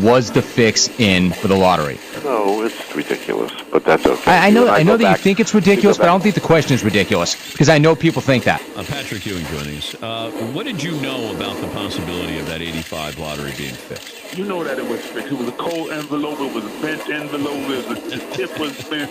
Was the fix in for the lottery? No, it's ridiculous, but that's okay. I know that you think it's ridiculous, but I don't think the question is ridiculous, because I know people think that. Patrick Ewing joining us. What did you know about the possibility of that 85 lottery being fixed? You know that it was fixed. It was a cold envelope. It was a bent envelope. The tip was bent.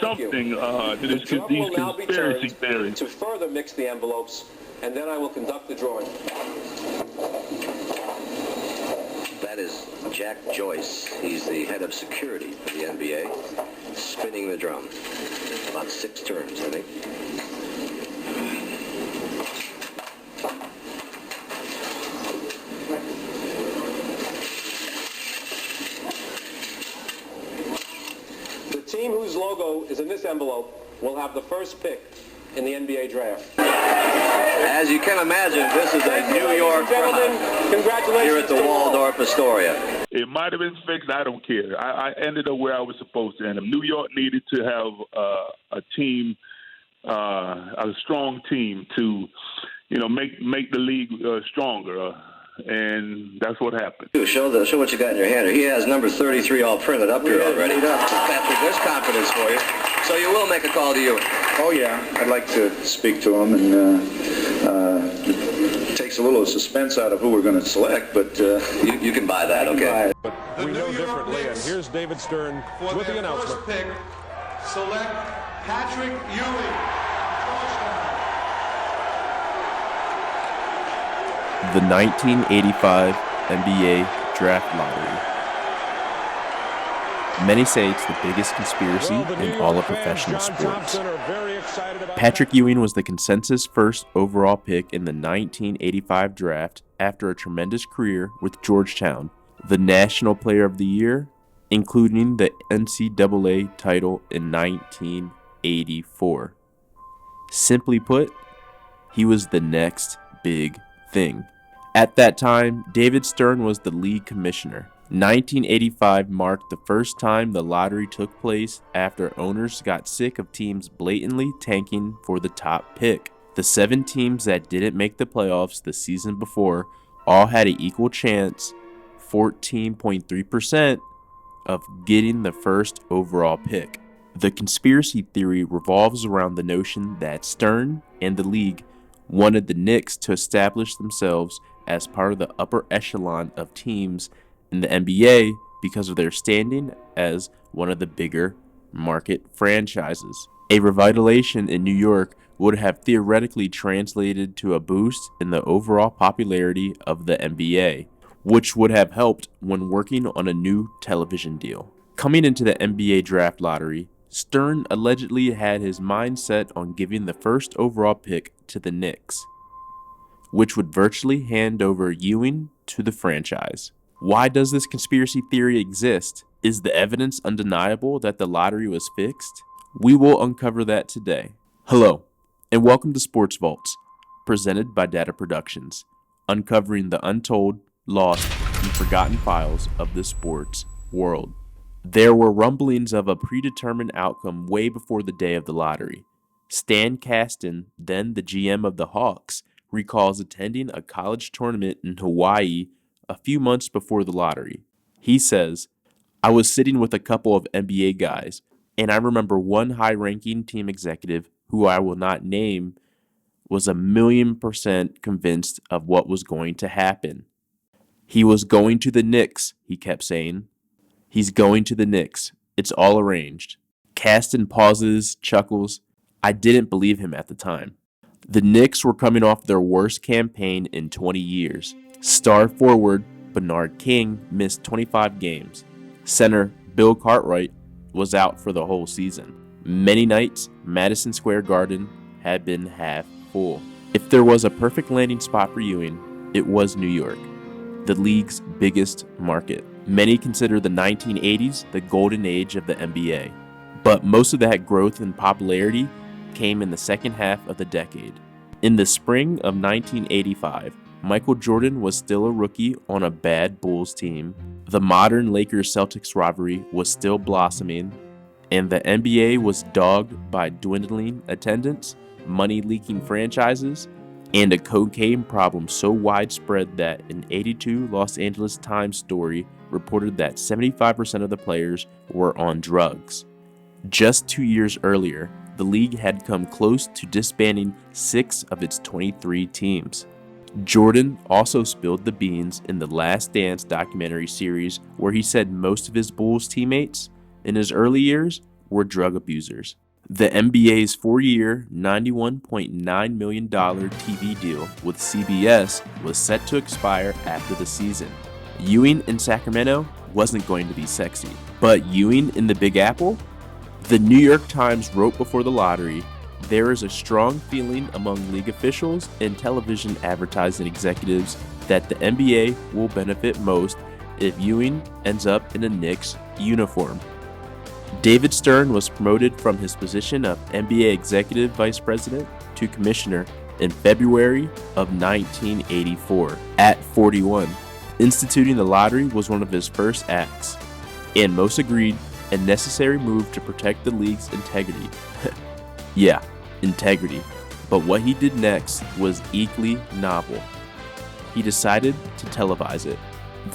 Something that is these conspiracy theories. To further mix the envelopes, and then I will conduct the drawing. That is Jack Joyce. He's the head of security for the NBA, spinning the drum. About 6 turns, I think. The team whose logo is in this envelope will have the first pick in the NBA draft. As you can imagine, this is a New York crowd. Congratulations here at the Waldorf Astoria. It might have been fixed. I don't care. I ended up where I was supposed to end up. New York needed to have a team, a strong team to, make the league stronger. And that's what happened. Show what you got in your hand. He has number 33 all printed up here already. Patrick, there's confidence for you. So you will make a call to you. Oh, yeah. I'd like to speak to him, and it takes a little suspense out of who we're going to select, but... You can buy that, okay? But we know differently, and here's David Stern with the announcement. First pick, select Patrick Ewing. The 1985 NBA Draft Lottery. Many say it's the biggest conspiracy in all of professional sports. Patrick Ewing was the consensus first overall pick in the 1985 draft after a tremendous career with Georgetown, the National Player of the Year, including the NCAA title in 1984. Simply put, he was the next big thing. At that time, David Stern was the league commissioner. 1985 marked the first time the lottery took place after owners got sick of teams blatantly tanking for the top pick. The 7 teams that didn't make the playoffs the season before all had an equal chance, 14.3%, of getting the first overall pick. The conspiracy theory revolves around the notion that Stern and the league wanted the Knicks to establish themselves as part of the upper echelon of teams in the NBA because of their standing as one of the bigger market franchises. A revitalization in New York would have theoretically translated to a boost in the overall popularity of the NBA, which would have helped when working on a new television deal. Coming into the NBA draft lottery, Stern allegedly had his mind set on giving the first overall pick to the Knicks, which would virtually hand over Ewing to the franchise. Why does this conspiracy theory exist? Is the evidence undeniable that the lottery was fixed? We will uncover that today. Hello, and welcome to Sports Vaults, presented by D.A.T.A Productions, uncovering the untold, lost, and forgotten files of the sports world. There were rumblings of a predetermined outcome way before the day of the lottery. Stan Kasten, then the GM of the Hawks, recalls attending a college tournament in Hawaii a few months before the lottery. He says, "I was sitting with a couple of NBA guys, and I remember one high-ranking team executive, who I will not name, was 1,000,000% convinced of what was going to happen. He was going to the Knicks," he kept saying. "He's going to the Knicks. It's all arranged." Kasten pauses, chuckles. I didn't believe him at the time. The Knicks were coming off their worst campaign in 20 years. Star forward Bernard King missed 25 games. Center Bill Cartwright was out for the whole season. Many nights, Madison Square Garden had been half full. If there was a perfect landing spot for Ewing, it was New York, the league's biggest market. Many consider the 1980s the golden age of the NBA, but most of that growth in popularity came in the second half of the decade. In the spring of 1985, Michael Jordan was still a rookie on a bad Bulls team, the modern Lakers-Celtics rivalry was still blossoming, and the NBA was dogged by dwindling attendance, money-leaking franchises, and a cocaine problem so widespread that an '82 Los Angeles Times story reported that 75% of the players were on drugs. Just 2 years earlier, the league had come close to disbanding 6 of its 23 teams. Jordan also spilled the beans in the Last Dance documentary series, where he said most of his Bulls teammates in his early years were drug abusers. The NBA's 4-year, $91.9 million TV deal with CBS was set to expire after the season. Ewing in Sacramento wasn't going to be sexy, but Ewing in the Big Apple? The New York Times wrote before the lottery, "There is a strong feeling among league officials and television advertising executives that the NBA will benefit most if Ewing ends up in a Knicks uniform." David Stern was promoted from his position of NBA Executive Vice President to Commissioner in February of 1984 at 41. Instituting the lottery was one of his first acts, and most agreed a necessary move to protect the league's integrity. Yeah, integrity. But what he did next was equally novel. He decided to televise it.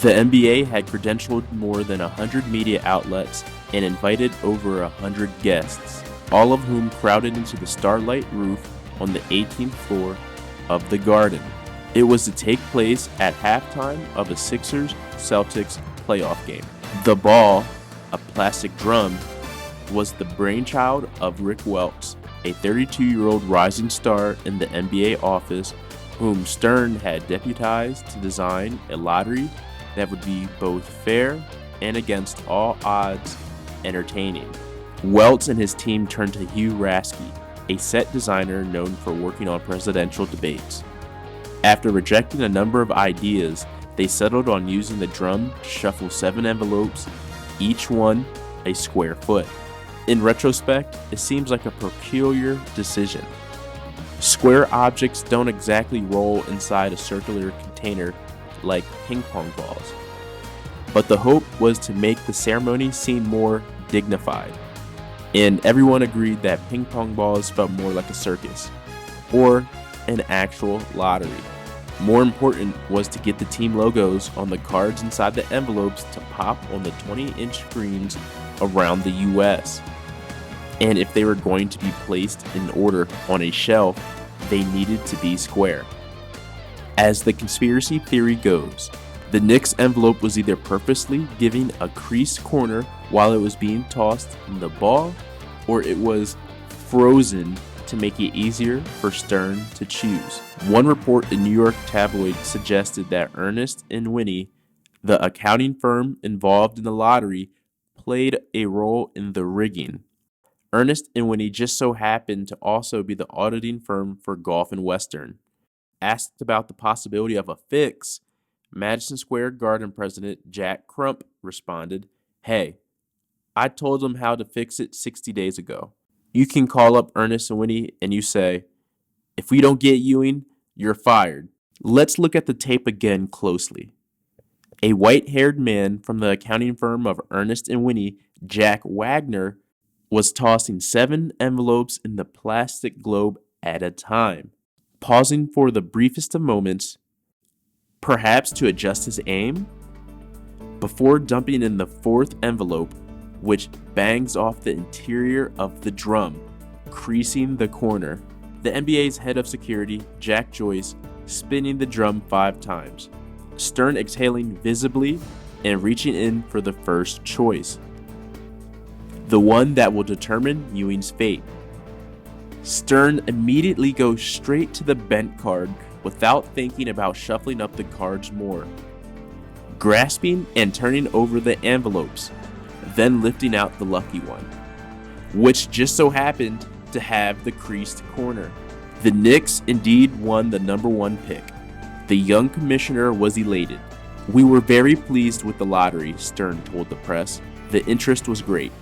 The NBA had credentialed more than 100 media outlets and invited over 100 guests, all of whom crowded into the Starlight roof on the 18th floor of the Garden. It was to take place at halftime of a Sixers-Celtics playoff game. The ball, a plastic drum, was the brainchild of Rick Welts, a 32-year-old rising star in the NBA office whom Stern had deputized to design a lottery that would be both fair and against all odds entertaining. Welts and his team turned to Hugh Raskey, a set designer known for working on presidential debates. After rejecting a number of ideas, they settled on using the drum to shuffle 7 envelopes, each one a square foot. In retrospect, it seems like a peculiar decision. Square objects don't exactly roll inside a circular container like ping pong balls. But the hope was to make the ceremony seem more dignified, and everyone agreed that ping pong balls felt more like a circus, or an actual lottery. More important was to get the team logos on the cards inside the envelopes to pop on the 20-inch screens around the US. And if they were going to be placed in order on a shelf, they needed to be square. As the conspiracy theory goes, the Knicks envelope was either purposely giving a creased corner while it was being tossed in the ball, or it was frozen to make it easier for Stern to choose. One report in New York tabloid suggested that Ernest and Winnie, the accounting firm involved in the lottery, played a role in the rigging. Ernest and Winnie just so happened to also be the auditing firm for Golf and Western. Asked about the possibility of a fix, Madison Square Garden president Jack Crump responded, "Hey, I told them how to fix it 60 days ago. You can call up Ernest and Winnie and you say, if we don't get Ewing, you're fired." Let's look at the tape again closely. A white-haired man from the accounting firm of Ernest and Winnie, Jack Wagner, was tossing 7 envelopes in the plastic globe at a time, pausing for the briefest of moments, perhaps to adjust his aim, before dumping in the 4th envelope, which bangs off the interior of the drum, creasing the corner. The NBA's head of security, Jack Joyce, spinning the drum 5 times, Stern exhaling visibly and reaching in for the first choice, the one that will determine Ewing's fate. Stern immediately goes straight to the bent card without thinking about shuffling up the cards more, grasping and turning over the envelopes, then lifting out the lucky one, which just so happened to have the creased corner. The Knicks indeed won the number 1 pick. The young commissioner was elated. "We were very pleased with the lottery," Stern told the press. "The interest was great.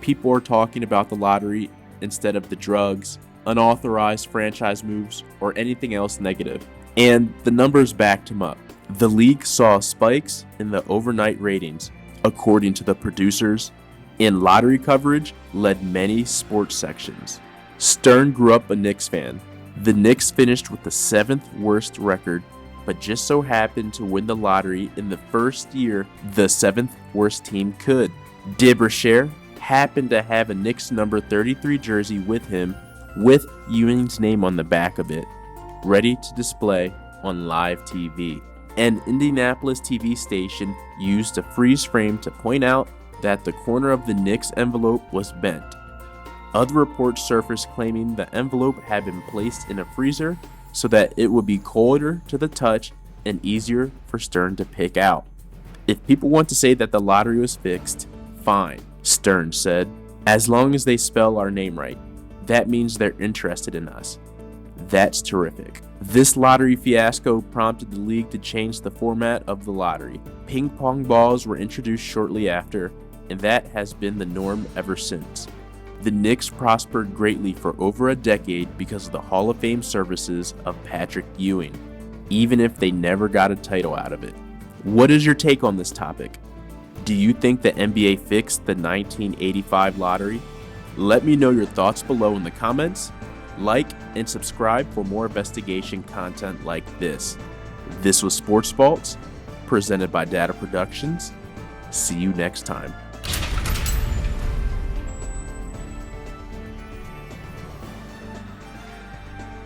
People are talking about the lottery instead of the drugs, unauthorized franchise moves, or anything else negative." And the numbers backed him up. The league saw spikes in the overnight ratings, according to the producers, and lottery coverage led many sports sections. Stern grew up a Knicks fan. The Knicks finished with the 7th worst record, but just so happened to win the lottery in the first year the 7th worst team could. Dibrasher happened to have a Knicks number 33 jersey with him, with Ewing's name on the back of it, ready to display on live TV. An Indianapolis TV station used a freeze frame to point out that the corner of the Knicks envelope was bent. Other reports surfaced claiming the envelope had been placed in a freezer so that it would be colder to the touch and easier for Stern to pick out. If people want to say that the lottery was fixed, fine, Stern said. As long as they spell our name right, that means they're interested in us. That's terrific. This lottery fiasco prompted the league to change the format of the lottery. Ping pong balls were introduced shortly after, and that has been the norm ever since. The Knicks prospered greatly for over a decade because of the Hall of Fame services of Patrick Ewing, even if they never got a title out of it. What is your take on this topic? Do you think the NBA fixed the 1985 lottery? Let me know your thoughts below in the comments. Like and subscribe for more investigation content like this. This was Sports Vaults, presented by D.A.T.A. Productions. See you next time.